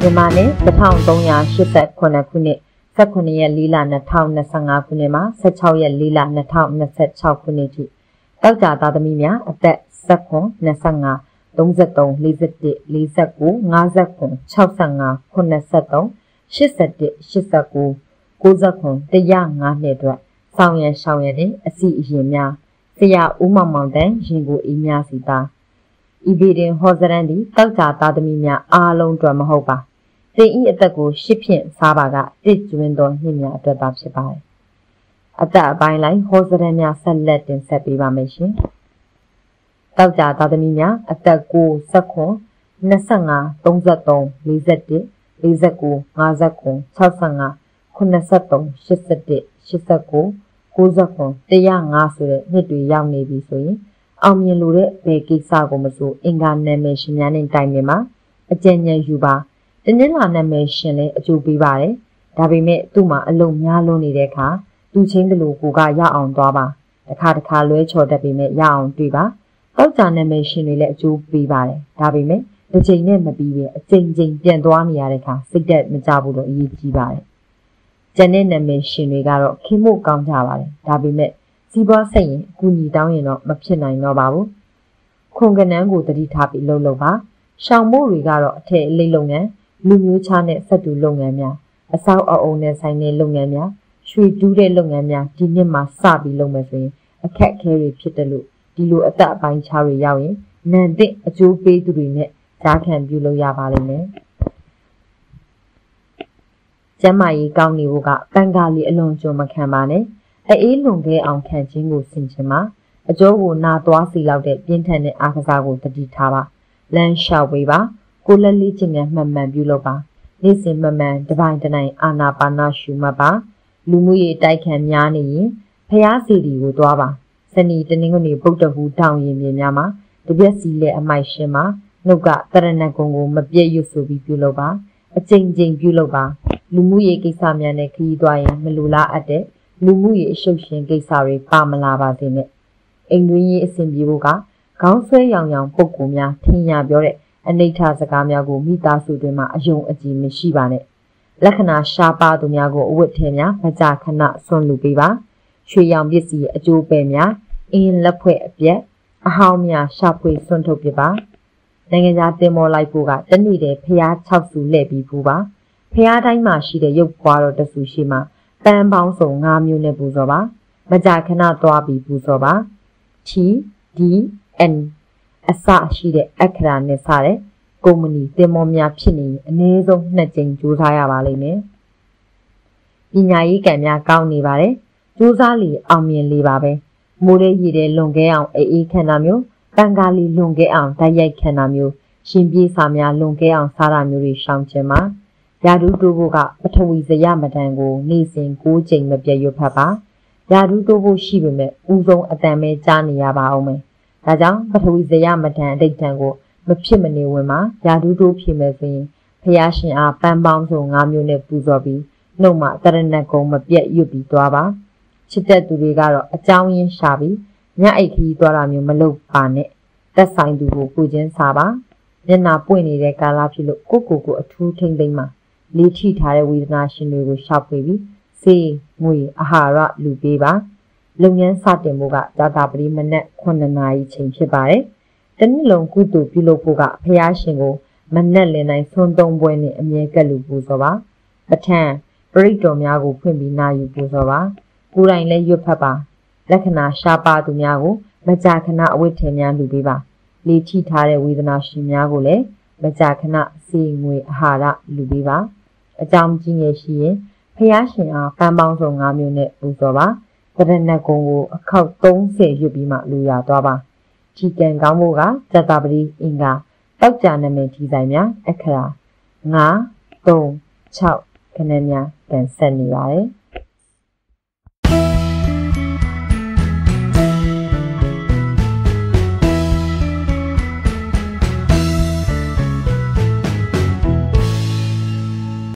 မြန်မာနဲ့1389ခုနှစ်19ရက်4လ2025ခုနှစ်မှာ16ရက်4လ2026ခုနှစ်ထိတောက်ကြသားသမီးများအသက်19 25 33 41 49 59 65 83 81 89 90 105နှစ်အတွက်ဆောင်ရန်ရှောင်ရတဲ့အစီအရင်များဆရာဦးမောင်မောင်တန်းရင်ကိုအေးများစီသားဤဗီဒင်ဟောစရန်ဒီတောက်ကြသားသမီးများအားလုံးအတွက်မဟုတ်ပါတင်ဤအသက်ကိုရှစ်ဖြင့်စားပါကတစ်ကျွင်းသောနှစ်များအတွက်သာဖြစ်ပါတယ်အသက်အပိုင်းလိုက်ဟောစရန်များဆက်လက်တင်ဆက်ပေးပါမယ်ရှင်တောက်ကြသားသမီးများအသက်9 19 25 33 41 49 50 65 83 81 89 90 105ဆိုတဲ့နှစ်တွေရောက်နေပြီဆိုရင်အောင်မြင်လို့တဲ့ဘယ်ကိစ္စကိုမဆိုအင်္ဂါနာမည်ရှင်များနဲ့တိုင်ပင်မှာအကျဉ်းဉာဏ်ယူပါတနင်္လာနာမည်ရှင်လည်းအကျိုးပေးပါတယ်ဒါပေမဲ့သူ့မှာအလုံးများလွန်းနေတဲ့အခါသူချင်းတလူကိုကရအောင်သွားပါတစ်ခါလွဲချော်တတ်ပေမဲ့ရအောင်တွေ့ပါတောက်ကြနာမည်ရှင်တွေလည်းအကျိုးပေးပါတယ်ဒါပေမဲ့တစ်ချိန်နဲ့မပြီးပဲအချိန်ပြန်သွားနေရတဲ့အခါစိတ်သက်မကြဘူးလို့အရေးကြီးပါတယ်ကျန်တဲ့နာမည်ရှင်တွေကတော့ခင်မို့ကောင်းကြပါတယ်ဒါပေမဲ့စီးပွားဆက်ရင်အကူအညီတောင်းရင်တော့မဖြစ်နိုင်တော့ပါဘူးခွန်ကနန်းကိုတတိထားပြီးလှုပ်ပါရှောင်မို့တွေကတော့အထက်အလိပ်လုပ်ငန်းလူမျိုးခြားနဲ့ဆက်တူလုပ်ငန်းများအဆောက်အအုံနဲ့ဆိုင်တဲ့လုပ်ငန်းများရွှေတူးတဲ့လုပ်ငန်းများဒီနှစ်မှာစပြီးလုပ်မယ်ဆိုရင်အခက်အခဲတွေဖြစ်တယ်လို့ဒီလိုအသက်အပိုင်းခြားတွေရောက်ရင်နန်တဲ့အကျိုးပေးသူတွေနဲ့ကြားခံပြုလုပ်ရပါလိမ့်မယ်ကျမ်းမာရေးကောင်းနေဖို့ကပန်ကာလီအလွန်ကြုံမခံပါနဲ့အေးလွန်ခဲ့အောင်ခံခြင်းကိုဆင်ခြင်ပါအကျိုးကိုနာသွားစီလောက်တဲ့ပြင်းထန်တဲ့အားကစားကိုတတိထားပါလမ်းလျှောက်ပေးပါကိုလက်လေးချင်းများမှန်မှန်ပြုလုပ်ပါနေ့စဉ်မှန်မှန်တစ်ပိုင်းတစ်နိုင်အာနာပါနာရှုမှတ်ပါလူမှုရေးတိုက်ခံများနေရင်ဖျားစီဒီကိုသွားပါစနေတနင်္ဂနွေဗုဒ္ဓဟူတောင်ရင်မြေများမှာတပြက်စီလက်အမိုက်ရှင်းပါနှုတ်ကတရဏဂုံကိုမပြည့်ရွတ်ဆိုပြီးပြုလုပ်ပါအချိန်ပြုလုပ်ပါလူမှုရေးကိစ္စများနဲ့ခရီးသွားရင်မလိုလားအပ်တဲ့လူမှုရေးအရှုပ်ရှင်ကိစ္စတွေပါမလာပါစေနဲ့အိမ်တွင်းရေးအဆင်ပြေဖို့ကခေါင်းဆွဲရောင်ပုံကူများထင်ရပြောတဲ့အနိဋ္ဌစကားများကိုမိသားစုတွင်မှအယုံအကြည်မရှိပါနဲ့လက္ခဏာရှားပါသူများကိုအဝတ်ထဲများမကြာခဏဆွန့်လူပေးပါရွှေရောင်ပစ္စည်းအကျိုးပဲများအင်းလက်ဖွဲ့အပြက်အဟောင်းများရှာဖွေဆွန့်ထုတ်ပြပါနိုင်ငံခြားတင်မောလိုက်ဖို့ကတနေ့တည်းဖျား6စုလှည့်ပြီးဖူးပါဖျားတိုင်းမှာရှိတဲ့ရုပ်ပွားတော်တဆူရှိမှပန်းပေါင်းစုံ5မျိုးနဲ့ပူဇော်ပါမကြာခဏသွားပြီးပူဇော်ပါ T D N အစရှိတဲ့အခရာနဲ့စတဲ့ကုမ္ပဏီတင်မောများဖြစ်နေအနည်းဆုံး2ကြိမ်ကြိုးစားရပါလိမ့်မယ်ပညာရေးကံများကောင်းနေပါတယ်ကြိုးစားလေအောင်မြင်လေပါပဲမိုးရဲရည်တဲ့လွန်ခဲအောင်အေးခန္ဓာမျိုးပန်ကားလီလွန်ခဲအောင်တိုက်ရိုက်ခန္ဓာမျိုးရှင်ပြေးစာများလွန်ခဲအောင်စားတာမျိုးတွေရှောင်ကျင်ပါယာဒူးတိုးဖို့ကပထဝီဇယမတန်ကိုနေ့စဉ်6ကြိမ်မပြတ်ရွတ်ဖတ်ပါယာဒူးတိုးဖို့ရှိပေမဲ့ဦးဆုံးအတန်ပဲကြားနေရပါအောင်မယ်ဒါကြောင့်ပထဝီဇယမတန်အတိတ်တန်ကိုမဖြစ်မနေဝင်မှာယာဒူးတိုးဖြစ်မယ်ဆိုရင်ဖျားရှင်အားပန်းပေါင်းစုံ5မျိုးနဲ့ပူဇော်ပြီးနှုတ်မှတရဏဂုံမပြတ်ရွတ်ပြီးသွားပါချစ်တဲ့သူတွေကတော့အကြောင်းရင်းရှာပြီးညအိတ်ခီးသွားတာမျိုးမလုပ်ပါနဲ့သက်ဆိုင်သူကိုကိုချင်းစားပါမျက်နှာပွင့်နေတဲ့ကာလဖြစ်လို့ကိုအထူးထိမ့်သိမ့်မှာလေးထိထားတဲ့ဝေဒနာရှင်တွေကိုရှောက်ပွေပြီးစေးငွေအာဟာရလူပေးပါလုပ်ငန်းစတင်ဖို့ကကြာတာပတိမနက်9နာရီချိန်ဖြစ်ပါတယ်တနည်းလုံးကုသိုလ်ပြုလုပ်ဖို့ကဖျားရှင်ကိုမနက်လင်တိုင်းဆွန်းသုံးပွဲနဲ့အမြဲကပ်လူပူဇော်ပါပဋ္ဌာန်းပရိတ်တော်များကိုဖွင့်ပြီးနာယူပူဇော်ပါကိုယ်တိုင်လည်းရွတ်ဖတ်ပါလက္ခဏာရှားပါသူများကိုမကြာခဏအဝတ်ထည်များလူပေးပါလေထိထားတဲ့ဝေဒနာရှင်များကိုလည်းမကြာခဏစေးငွေအာဟာရလူပေးပါအကြောင်းကြီးငယ်ရှိရင်ဖျားရှင်အားပန်းပေါင်းစုံ5မျိုးနဲ့ပူဇော်ပါတရဏဂုံကိုအခောက်30ရွတ်ပြီးမှလူရသွားပါခြိကံကောင်းဖို့ကဇတပတိအင်္ဂါတောက်ကြနာမည်ဒီဇိုင်းများအခရာ9 3 6ခဏများကန်ဆက်နေပါတယ်